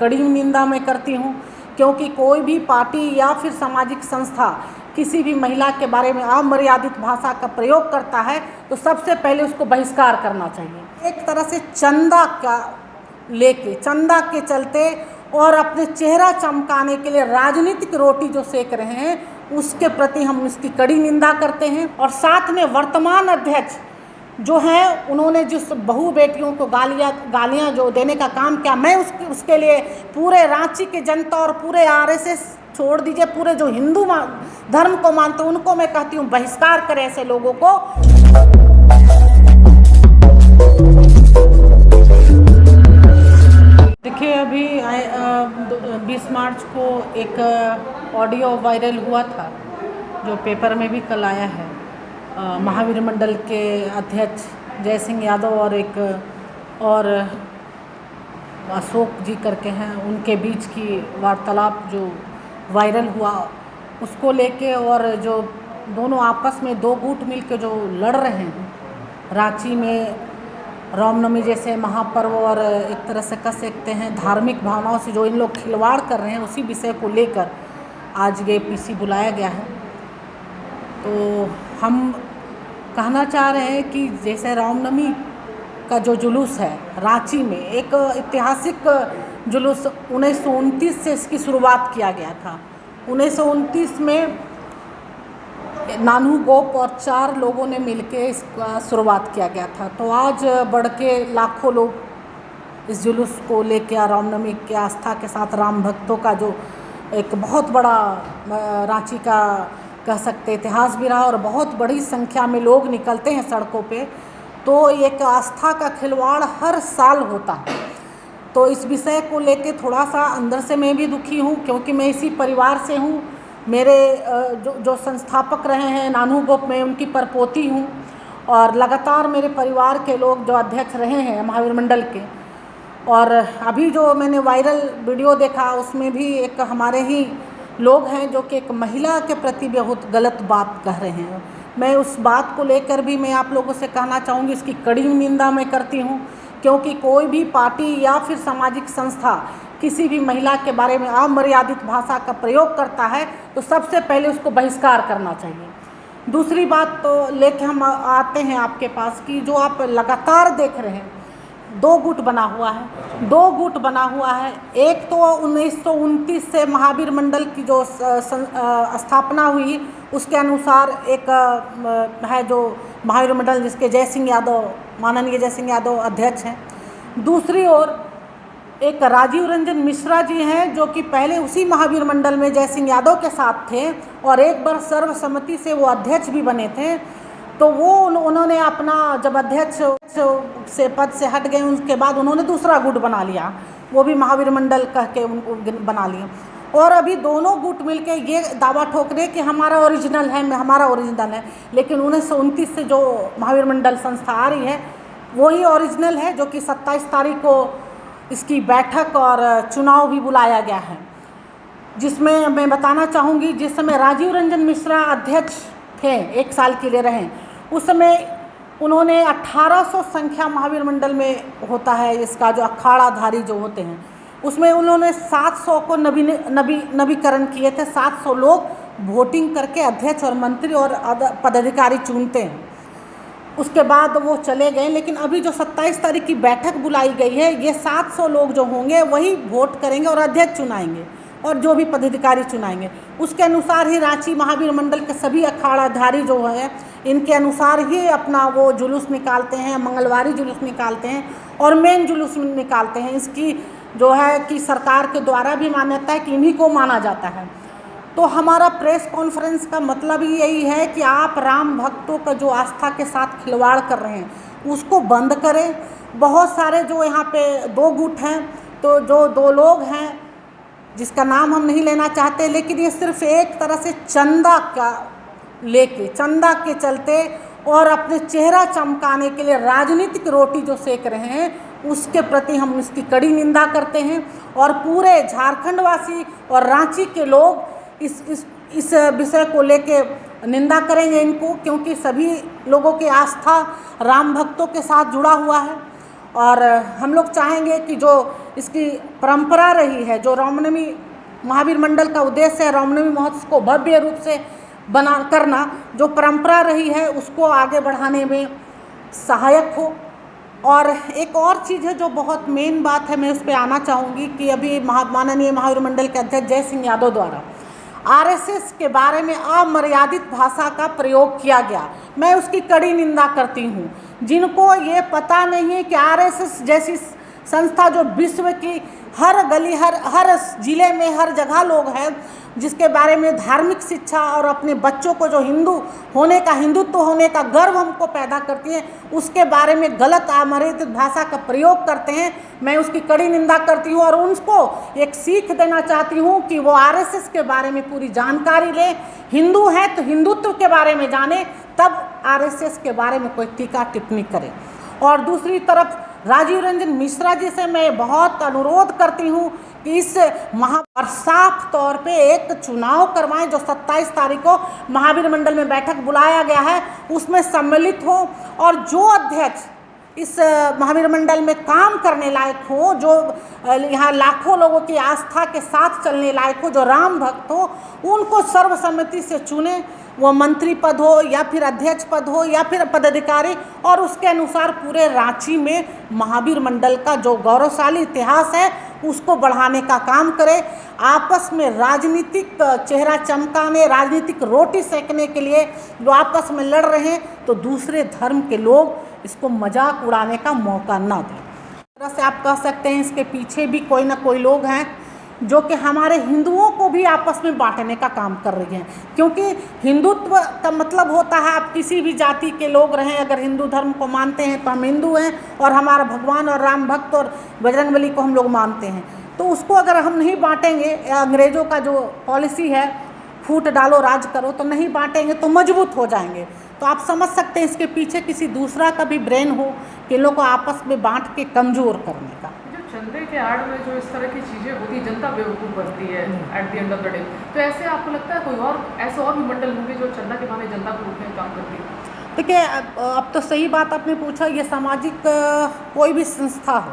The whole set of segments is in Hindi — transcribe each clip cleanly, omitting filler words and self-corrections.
कड़ी निंदा मैं करती हूँ, क्योंकि कोई भी पार्टी या फिर सामाजिक संस्था किसी भी महिला के बारे में अमर्यादित भाषा का प्रयोग करता है तो सबसे पहले उसको बहिष्कार करना चाहिए। एक तरह से चंदा के चलते और अपने चेहरा चमकाने के लिए राजनीतिक रोटी जो सेक रहे हैं उसके प्रति हम इसकी कड़ी निंदा करते हैं। और साथ में वर्तमान अध्यक्ष जो हैं उन्होंने जिस बहू बेटियों को गालियाँ जो देने का काम किया, मैं उसके लिए पूरे रांची के जनता और पूरे आरएसएस छोड़ दीजिए, पूरे जो हिंदू धर्म को मानते हैं उनको मैं कहती हूँ बहिष्कार करें ऐसे लोगों को। देखिए अभी 20 मार्च को एक ऑडियो वायरल हुआ था जो पेपर में भी कल आया है। महावीर मंडल के अध्यक्ष जय सिंह यादव और अशोक जी करके हैं, उनके बीच की वार्तालाप जो वायरल हुआ उसको लेके, और जो दोनों आपस में दो गुट मिलके जो लड़ रहे हैं रांची में रामनवमी जैसे महापर्व, और एक तरह से कह सकते हैं धार्मिक भावनाओं से जो इन लोग खिलवाड़ कर रहे हैं, उसी विषय को लेकर आज ये पीसी बुलाया गया है। तो हम कहना चाह रहे हैं कि जैसे रामनवमी का जो जुलूस है रांची में, एक ऐतिहासिक जुलूस 1929 से इसकी शुरुआत किया गया था। 1929 में नानू गोप और 4 लोगों ने मिलके इसका शुरुआत किया गया था। तो आज बढ़ के लाखों लोग इस जुलूस को लेकर रामनवमी की आस्था के साथ राम भक्तों का जो एक बहुत बड़ा रांची का कह सकते इतिहास भी रहा, और बहुत बड़ी संख्या में लोग निकलते हैं सड़कों पे। तो एक आस्था का खिलवाड़ हर साल होता है। तो इस विषय को लेके थोड़ा सा अंदर से मैं भी दुखी हूँ, क्योंकि मैं इसी परिवार से हूँ। मेरे जो संस्थापक रहे हैं नानू गोप, मैं उनकी परपोती हूँ, और लगातार मेरे परिवार के लोग जो अध्यक्ष रहे हैं महावीर मंडल के। और अभी जो मैंने वायरल वीडियो देखा उसमें भी एक हमारे ही लोग हैं जो कि एक महिला के प्रति बहुत गलत बात कह रहे हैं। मैं उस बात को लेकर भी मैं आप लोगों से कहना चाहूँगी, इसकी कड़ी निंदा मैं करती हूँ, क्योंकि कोई भी पार्टी या फिर सामाजिक संस्था किसी भी महिला के बारे में अमर्यादित भाषा का प्रयोग करता है तो सबसे पहले उसको बहिष्कार करना चाहिए। दूसरी बात तो लेके हम आते हैं आपके पास कि जो आप लगातार देख रहे हैं दो गुट बना हुआ है। एक तो 1929 से महावीर मंडल की जो स्थापना हुई उसके अनुसार एक है जो महावीर मंडल जिसके जय सिंह यादव, माननीय जय सिंह यादव अध्यक्ष हैं। दूसरी ओर एक राजीव रंजन मिश्रा जी हैं जो कि पहले उसी महावीर मंडल में जय सिंह यादव के साथ थे और एक बार सर्वसम्मति से वो अध्यक्ष भी बने थे। तो वो उन्होंने अपना जब अध्यक्ष से पद से हट गए उसके बाद उन्होंने दूसरा गुट बना लिया, वो भी महावीर मंडल कह के उनको बना लिया। और अभी दोनों गुट मिलके ये दावा ठोक रहे कि हमारा ओरिजिनल है, लेकिन 1929 से जो महावीर मंडल संस्था आ रही है वही ओरिजिनल है, जो कि 27 तारीख को इसकी बैठक और चुनाव भी बुलाया गया है। जिसमें मैं बताना चाहूँगी, जिस समय राजीव रंजन मिश्रा अध्यक्ष थे 1 साल के लिए रहे, उस समय उन्होंने 1800 संख्या महावीर मंडल में होता है इसका जो अखाड़ाधारी जो होते हैं, उसमें उन्होंने 700 को नवीकरण किए थे। 700 लोग वोटिंग करके अध्यक्ष और मंत्री और पदाधिकारी चुनते हैं। उसके बाद वो चले गए, लेकिन अभी जो 27 तारीख की बैठक बुलाई गई है, ये 700 लोग जो होंगे वही वोट करेंगे और अध्यक्ष चुनाएंगे और जो भी पदाधिकारी चुनाएंगे उसके अनुसार ही रांची महावीर मंडल के सभी अखाड़ाधारी जो है इनके अनुसार ही अपना वो जुलूस निकालते हैं, मंगलवारी जुलूस निकालते हैं और मेन जुलूस निकालते हैं। इसकी जो है कि सरकार के द्वारा भी मान्यता है कि इन्हीं को माना जाता है। तो हमारा प्रेस कॉन्फ्रेंस का मतलब ही यही है कि आप राम भक्तों का जो आस्था के साथ खिलवाड़ कर रहे हैं उसको बंद करें। बहुत सारे जो यहाँ पे 2 गुट हैं, तो जो 2 लोग हैं जिसका नाम हम नहीं लेना चाहते, लेकिन ये सिर्फ एक तरह से चंदा के चलते और अपने चेहरा चमकाने के लिए राजनीतिक रोटी जो सेक रहे हैं उसके प्रति हम इसकी कड़ी निंदा करते हैं। और पूरे झारखंड वासी और रांची के लोग इस विषय को लेके निंदा करेंगे इनको, क्योंकि सभी लोगों की आस्था राम भक्तों के साथ जुड़ा हुआ है। और हम लोग चाहेंगे कि जो इसकी परंपरा रही है, जो रामनवमी महावीर मंडल का उद्देश्य है रामनवमी महोत्सव को भव्य रूप से बना करना, जो परंपरा रही है उसको आगे बढ़ाने में सहायक हो। और एक और चीज़ है जो बहुत मेन बात है, मैं उस पर आना चाहूँगी कि अभी माननीय महावीर मंडल के अध्यक्ष जय सिंह यादव द्वारा आरएसएस के बारे में अमर्यादित भाषा का प्रयोग किया गया, मैं उसकी कड़ी निंदा करती हूँ। जिनको ये पता नहीं है कि आरएसएस जैसी संस्था जो विश्व की हर गली हर जिले में हर जगह लोग हैं, जिसके बारे में धार्मिक शिक्षा और अपने बच्चों को जो हिंदुत्व होने का गर्व हमको पैदा करती है, उसके बारे में गलत अमर्यादित भाषा का प्रयोग करते हैं, मैं उसकी कड़ी निंदा करती हूँ। और उनको एक सीख देना चाहती हूँ कि वो आरएसएस के बारे में पूरी जानकारी ले, हिंदू है तो हिंदुत्व के बारे में जाने, तब आरएसएस के बारे में कोई टीका टिप्पणी करे। और दूसरी तरफ राजीव रंजन मिश्रा जी से मैं बहुत अनुरोध करती हूँ कि इस साफ तौर पे एक चुनाव करवाएं, जो 27 तारीख को महावीर मंडल में बैठक बुलाया गया है उसमें सम्मिलित हो, और जो अध्यक्ष इस महावीर मंडल में काम करने लायक हो, जो यहाँ लाखों लोगों की आस्था के साथ चलने लायक हो, जो राम भक्त हो, उनको सर्वसम्मति से चुने, वो मंत्री पद हो या फिर अध्यक्ष पद हो या फिर पदाधिकारी, और उसके अनुसार पूरे रांची में महावीर मंडल का जो गौरवशाली इतिहास है उसको बढ़ाने का काम करे। आपस में राजनीतिक चेहरा चमकाने, राजनीतिक रोटी सेकने के लिए जो आपस में लड़ रहे हैं, तो दूसरे धर्म के लोग इसको मजाक उड़ाने का मौका ना दें। इस तरह से आप कह सकते हैं इसके पीछे भी कोई ना कोई लोग हैं जो कि हमारे हिंदुओं को भी आपस में बांटने का काम कर रही हैं, क्योंकि हिंदुत्व का मतलब होता है आप किसी भी जाति के लोग रहें, अगर हिंदू धर्म को मानते हैं तो हम हिंदू हैं और हमारा भगवान और राम भक्त और बजरंगबली को हम लोग मानते हैं, तो उसको अगर हम नहीं बांटेंगे, अंग्रेज़ों का जो पॉलिसी है फूट डालो राज करो, तो नहीं बांटेंगे तो मजबूत हो जाएंगे। तो आप समझ सकते हैं इसके पीछे किसी दूसरा का भी ब्रेन हो कि लोगों को आपस में बांट के कमज़ोर करने का। चंदे के आड़ में जो इस तरह की चीज़ें होती है, जनता बेवकूफ़ बनती है at the end of the day. तो ऐसे आपको लगता है कोई और ऐसे और भी मंडल होंगे जो चंदा के बहाने जनता को लूटने का काम करती है? देखिए, अब तो सही बात आपने पूछा, ये सामाजिक कोई भी संस्था हो,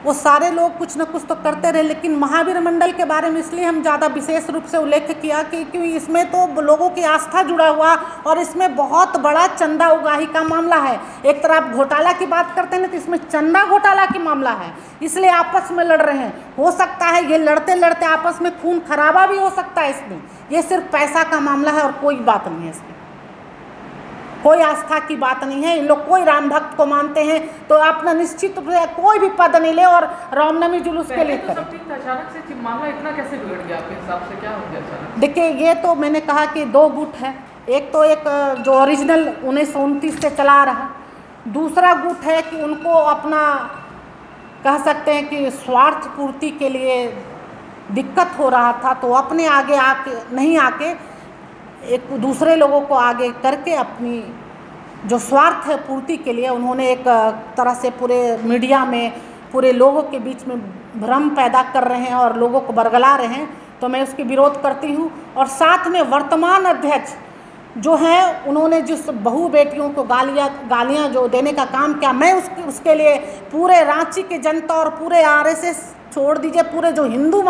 वो सारे लोग कुछ न कुछ तो करते रहे, लेकिन महावीर मंडल के बारे में इसलिए हम ज़्यादा विशेष रूप से उल्लेख किया कि क्योंकि इसमें तो लोगों की आस्था जुड़ा हुआ और इसमें बहुत बड़ा चंदा उगाही का मामला है। एक तरह आप घोटाला की बात करते हैं ना, तो इसमें चंदा घोटाला की मामला है, इसलिए आपस में लड़ रहे हैं। हो सकता है ये लड़ते लड़ते आपस में खून खराबा भी हो सकता है इसमें, ये सिर्फ पैसा का मामला है और कोई बात नहीं है इसमें, कोई आस्था की बात नहीं है। इन लोग कोई राम भक्त को मानते हैं तो अपना निश्चित कोई भी पद नहीं ले और रामनवमी जुलूस के लिए करें। अचानक से मामला इतना कैसे बिगड़ गया आपके हिसाब से, क्या हो गया अचानक? देखिए, ये तो मैंने कहा कि दो गुट है, एक तो एक जो ओरिजिनल 1929 से चला रहा, दूसरा गुट है कि उनको अपना कह सकते हैं कि स्वार्थ पूर्ति के लिए दिक्कत हो रहा था, तो अपने आगे आके नहीं आके एक दूसरे लोगों को आगे करके अपनी जो स्वार्थ है पूर्ति के लिए उन्होंने एक तरह से पूरे मीडिया में पूरे लोगों के बीच में भ्रम पैदा कर रहे हैं और लोगों को बरगला रहे हैं, तो मैं उसकी विरोध करती हूँ। और साथ में वर्तमान अध्यक्ष जो हैं उन्होंने जिस बहू बेटियों को गालियाँ जो देने का काम किया, मैं उसके लिए पूरे रांची के जनता और पूरे आरएसएस छोड़ दीजिए, पूरे जो हिंदू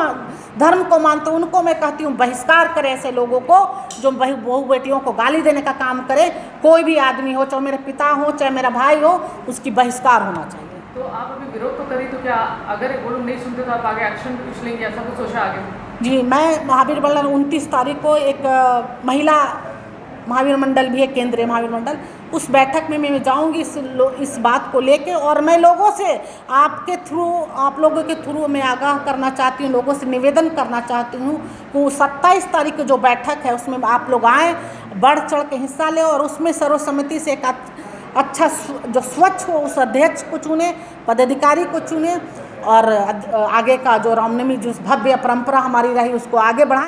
धर्म को मानते हैं उनको मैं कहती हूँ बहिष्कार करें ऐसे लोगों को जो बहू बेटियों को गाली देने का काम करे। कोई भी आदमी हो, चाहे मेरे पिता हो चाहे मेरा भाई हो, उसकी बहिष्कार होना चाहिए। तो आप अभी विरोध तो करी, तो क्या अगर वो लोग नहीं सुनते तो आप आगे एक्शन कुछ लेंगे, ऐसा कुछ सोचा आगे? जी, मैं महावीर मंडल 29 तारीख को एक महिला महावीर मंडल भी है, केंद्रीय महावीर मंडल, उस बैठक में मैं जाऊंगी इस बात को लेके, और मैं लोगों से आप लोगों के थ्रू मैं आगाह करना चाहती हूँ, लोगों से निवेदन करना चाहती हूँ कि 27 तारीख की जो बैठक है उसमें आप लोग आएँ, बढ़ चढ़ के हिस्सा लें और उसमें सर्वसम्मति से एक अच्छा जो स्वच्छ हो उस अध्यक्ष को चुने, पदाधिकारी को चुने, और आगे का जो रामनवमी जो भव्य परंपरा हमारी रही उसको आगे बढ़ाएं।